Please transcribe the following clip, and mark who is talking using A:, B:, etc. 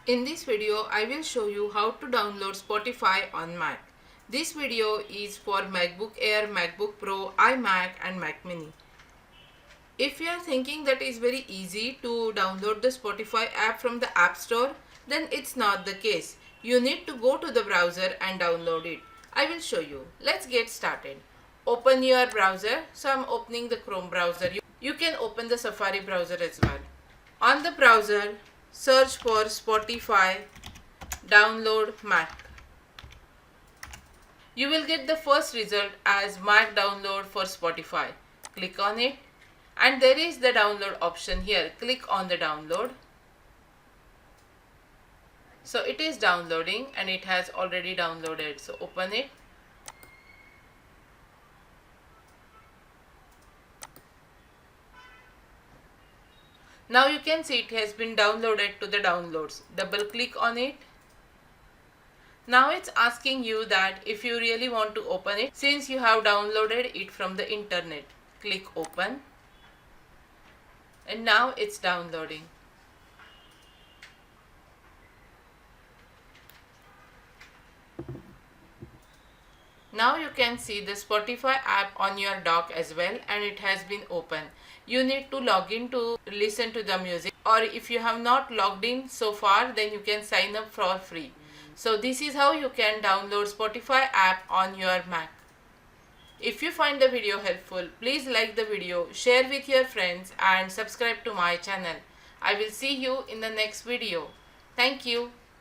A: In this video, I will show you how to download Spotify on Mac. This video is for MacBook Air, MacBook Pro, iMac and Mac Mini. If you are thinking that it's very easy to download the Spotify app from the App Store, then it's not the case. You need to go to the browser and download it. I will show you. Let's get started. Open your browser. So I'm opening the Chrome browser. You can open the Safari browser as well. On the browser, search for Spotify download Mac. You will get the first result as Mac download for Spotify. Click on it and there is the download option here. Click on the download. So it is downloading and it has already downloaded. So open it. Now you can see it has been downloaded to the downloads. Double click on it. Now it's asking you that if you really want to open it since you have downloaded it from the internet. Click open. And now it's downloading. Now you can see the Spotify app on your dock as well and it has been open. You need to log in to listen to the music, or if you have not logged in so far, then you can sign up for free. So this is how you can download Spotify app on your Mac. If you find the video helpful, please like the video, share with your friends and subscribe to my channel. I will see you in the next video. Thank you.